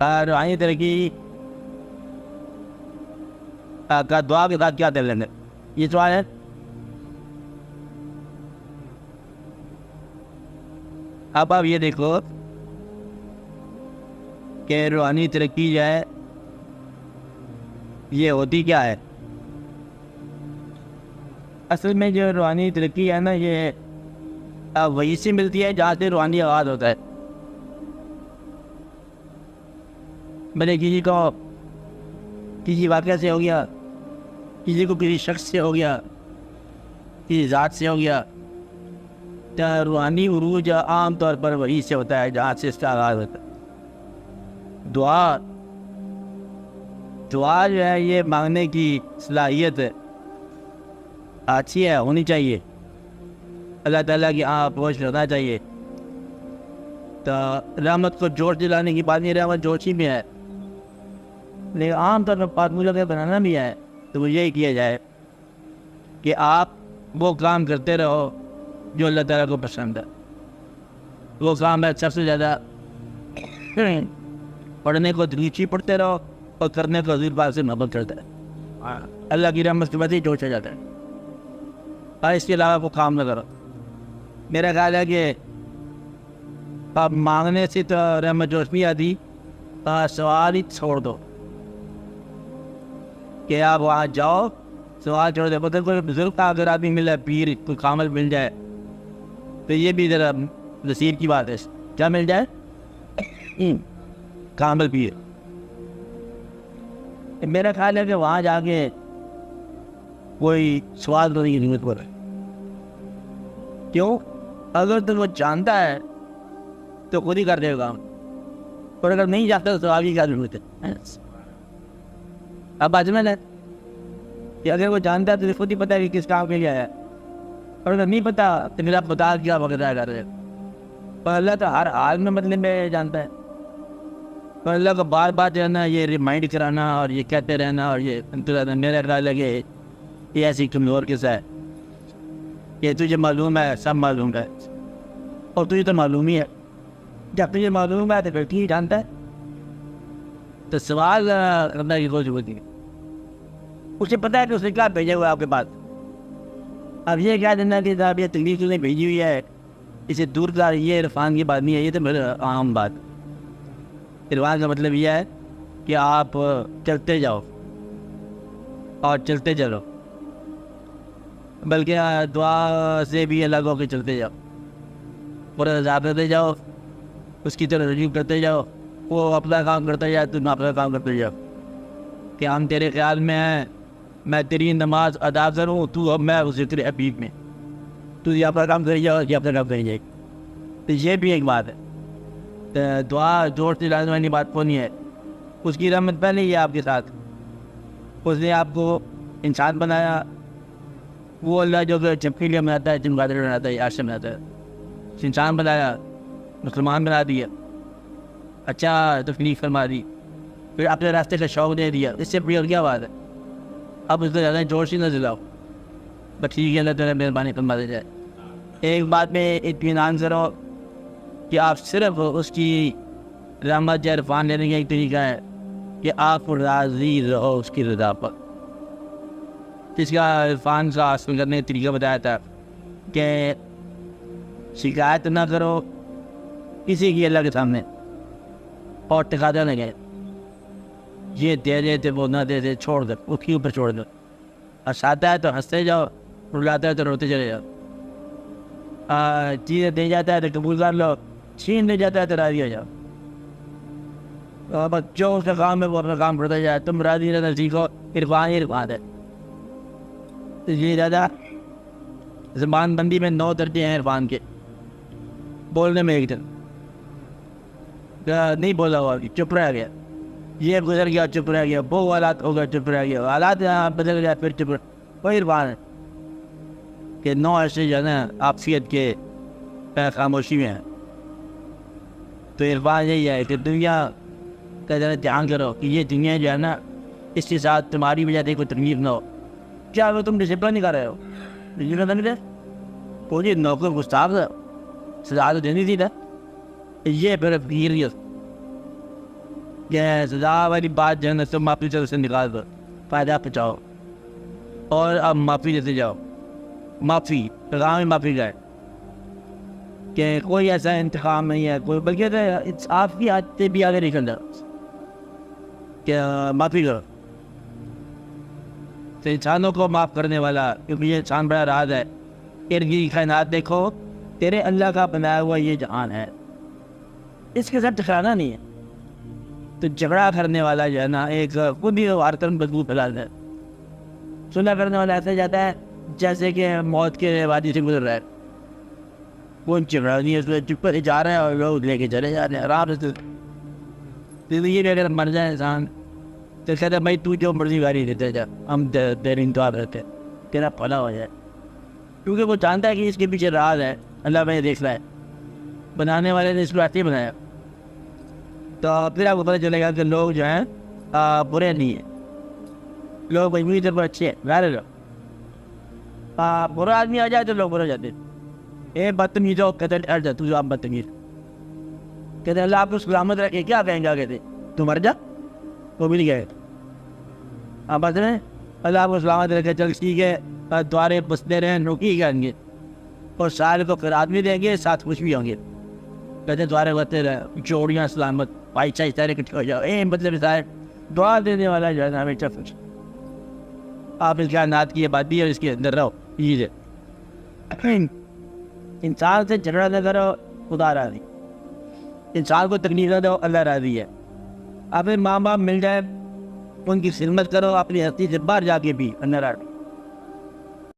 روحانی ترقی کا دعا کے ساتھ کیا تعلق ہے؟ یہ سوال ہے. اب آپ یہ دیکھو کہ روحانی ترقی جو ہے یہ ہوتی کیا ہے. اصل میں جو روحانی ترقی ہے نا یہ وہی سے ملتی ہے جہاں سے روحانی آغاز ہوتا ہے. بھلے کسی کو کسی واقعہ سے ہو گیا, کسی کو کسی شخص سے ہو گیا, کسی ذات سے ہو گیا, تو روحانی عروج عام طور پر وہی سے ہوتا ہے جہاں سے اس کا آغاز ہوتا ہے. دعا جو ہے یہ مانگنے کی صلاحیت اچھی ہے, ہونی چاہیے, اللہ تعالیٰ کی اپروچ کرنا چاہیے. تو رحمت کو جوش دلانے کی بات نہیں, رحمت جوش ہی میں ہے, لیکن عام طور پر فارمولہ کے بنانا بھی ہے تو وہ یہی کیا جائے کہ آپ وہ کام کرتے رہو جو اللہ تعالیٰ کو پسند ہے. وہ کام ہے سب سے زیادہ پڑھنے کو دلیچی پڑھتے رہو اور کرنے کو حضور پاک سے محبت کرتا ہے. اللہ کی رحمت کی وجہ سے جوش آ جاتا ہے, اور اس کے علاوہ وہ کام نہ کرو. میرا خیال ہے کہ آپ مانگنے سے تو رحمت جوش بھی آتی, سوال ہی چھوڑ دو کہ آپ وہاں جاؤ, سوال چھوڑ دو. پتہ کوئی بزرگ کا اگر آدمی مل جائے, پیر کوئی کامل مل جائے تو یہ بھی ذرا نصیب کی بات ہے. کیا مل جائے؟ کامل پیر. میرا خیال ہے کہ وہاں جا کے کوئی سوال کرنے کی ضرورت پڑے. کیوں؟ اگر تو وہ جانتا ہے تو خود ہی کر دے گا, اور اگر نہیں جانتا تو سوال کی کیا ضرورت ہے. اب اجمل ہے کہ اگر وہ جانتا ہے تو خود ہی پتہ ہے کہ کس کام کے لیے آیا ہے, اور اگر نہیں پتہ تو پھر آپ بتا کیا وغیرہ کر رہے. پر اللہ تو ہر حال میں مطلب میں جانتا ہے. پر اللہ کو بار بار جو ہے نا یہ ریمائنڈ کرانا اور یہ کہتے رہنا اور یہ میرا خیال ہے کہ یہ ایسی کمزور قصہ ہے کہ تجھے معلوم ہے, سب معلوم ہے, اور تجھے تو معلوم ہی ہے. جب تجھے معلوم ہے تو پھر ٹھیک جانتا ہے, تو سوال کرنے کی کوئی ضرورت نہیں. اسے پتہ ہے کہ اس نے کیا بھیجا ہوا ہے آپ کے پاس. اب یہ کہہ دینا کہ صاحب یہ تکلیف اس نے بھیجی ہوئی ہے, اسے دور کر, یہ عرفان کی بات نہیں ہے, یہ تو میرا عام بات. عرفان کا مطلب یہ ہے کہ آپ چلتے جاؤ اور چلتے چلو, بلکہ دعا سے بھی الگ ہو کے چلتے جاؤ, پورا عذاب کرتے جاؤ, اس کی طرح رجوع کرتے جاؤ. وہ اپنا کام کرتا جائے, تم اپنا کام کرتے جاؤ کہ ہم تیرے خیال میں ہیں, میں تیری نماز ادا کروں, تو اب میں اس ذکر حبیب میں, تو یہ اپنا کام کری جاؤ, یہ اپنا کام کری جائے. تو یہ بھی ایک بات ہے. تو دعا زور سے لانے والی بات کو نہیں ہے. اس کی رحمت پہلے ہی ہے آپ کے ساتھ. اس نے آپ کو انسان بنایا. وہ اللہ جو کہ چمکی لیے بناتا ہے, چمگادر بناتا ہے, عاشق بناتا ہے, انسان بنایا, مسلمان بنا دیا, اچھا تکلیف فرما دی, پھر اپنے راستے کا شوق دے دیا. اس سے بڑی کیا بات ہے؟ اب اس سے زیادہ جوش ہی نہ دلاؤ. بس ٹھیک ہے, اللہ تعالیٰ مہربانی فرما دے جائے. ایک بات میں اطمینان کرو کہ آپ صرف اس کی رحمت یا عرفان لینے کا ایک طریقہ ہے کہ آپ راضی رہو اس کی رضا پر. جس کا عرفان کا حاصل کرنے کا طریقہ بتایا تھا کہ شکایت نہ کرو کسی کی اللہ کے سامنے, اور تقاضا نہ گئے, یہ دے دے تو وہ نہ دے دے, چھوڑ دو, اس کے اوپر چھوڑ دو. ہنساتا ہے تو ہنستے جاؤ, رلاتا ہے تو روتے چلے جاؤ. چیزیں دے جاتا ہے تو قبول کر لو, چھین دے جاتا ہے تو راضی ہو جاؤ. بس جو اس کا کام ہے وہ اپنا کام کرتا جائے, تم راضی رہنا سیکھو. عرفان ہی عرفان ہے. یہ دادا زبان بندی میں 9 درجے ہیں عرفان کے. بولنے میں ایک دن نہیں بولا ہوا, چپ رہ گیا, یہ گزر گیا چپ رہ گیا, وہ حالات ہو گیا چپ رہ گیا, حالات بدل گیا پھر چپ رہ. وہی عرفان ہے کہ 9 ایسے جو ہے نا آفیت کے خاموشی میں ہیں. تو عرفان یہی ہے کہ دنیا کا ذرا دھیان کرو کہ یہ دنیا جو ہے نا اس کے ساتھ تمہاری وجہ سے کوئی تکلیف نہ ہو. کیا وہ تم ڈسپلن نہیں کر رہے ہو؟ ڈسپلن نہیں کوئی نوکر گستاخ سزا تو دینی تھی نا. یہ پھر فقیریت کہ سزا والی بات جو ہے نا تم اپنی طرف سے نکال دو, فائدہ پہنچاؤ اور اب معافی دیتے جاؤ. معافی, پیغام معافی کا ہے کہ کوئی ایسا انتقام نہیں ہے کوئی, بلکہ آپ کی عادتیں بھی آگے نکل جاؤ کہ معافی کرو. تو انسانوں کو معاف کرنے والا, کیونکہ یہ انسان بڑا راز ہے. ارد گرد کائنات دیکھو, تیرے اللہ کا بنایا ہوا یہ جہان ہے, اس کے ساتھ ٹکرانا نہیں ہے. تو جھگڑا کرنے والا جو ہے نا ایک خود ہی وارتن بدبو پھیلاتا ہے. صلح کرنے والا ایسا جاتا ہے جیسے کہ موت کے وادی سے گزر رہا ہے, کوئی جھگڑا نہیں ہے, اس میں چپ کر جا رہے ہیں اور لوگ لے کے چلے جا رہے ہیں آرام سے. زندگی میں اگر مر جائے انسان تو کہتے ہیں بھائی تو جو مرضی گاڑی دیتے جا, ہم تیرے انتظار رہتے ہیں, تیرا بھلا ہو جائے. کیونکہ وہ جانتا ہے کہ اس کے پیچھے راز ہے, اللہ میں دیکھ رہا ہے, بنانے والے نے اس کو ایسے ہی بنایا. تو پھر آپ کو پتہ چلے گا کہ لوگ جو ہیں برے نہیں ہیں, لوگ مجموعی طور پر اچھے ہیں. غیر لوگ برا آدمی آ جائے تو لوگ برے ہو جاتے ہیں. اے بدتمیز ہو, کہتے ہیں جا تو جو آپ بدتمیز, کہتے ہیں اللہ آپ کو سلامت رکھے, کیا کہیں گا, کہتے تو مر جا, وہ بھی نہیں گئے. آپ بات رہے اللہ آپ کو سلامت رکھے, چل ٹھیک ہے, دوارے بستے رہیں, نوکی کریں گے اور سارے کو خیرات بھی دیں گے, ساتھ خوش بھی ہوں گے. کہتے ہیں دوارے بستے رہے, جوڑیاں سلامت, بھائی چاہے سارے اکٹھے ہو جاؤ. مطلب سارے دعا دینے والا جو ہے نا ہمیشہ خوش. آپ اس کائنات کی یہ بات بھی ہے, اس کے اندر رہو. یہ انسان سے جھگڑا نہ کرو, خدا راضی. انسان کو تکلیف نہ دو, اللہ راضی ہے. آپ ماں باپ مل جائے, ان کی خدمت کرو, اپنی ہستی سے باہر جا کے بھی اللہ راضی.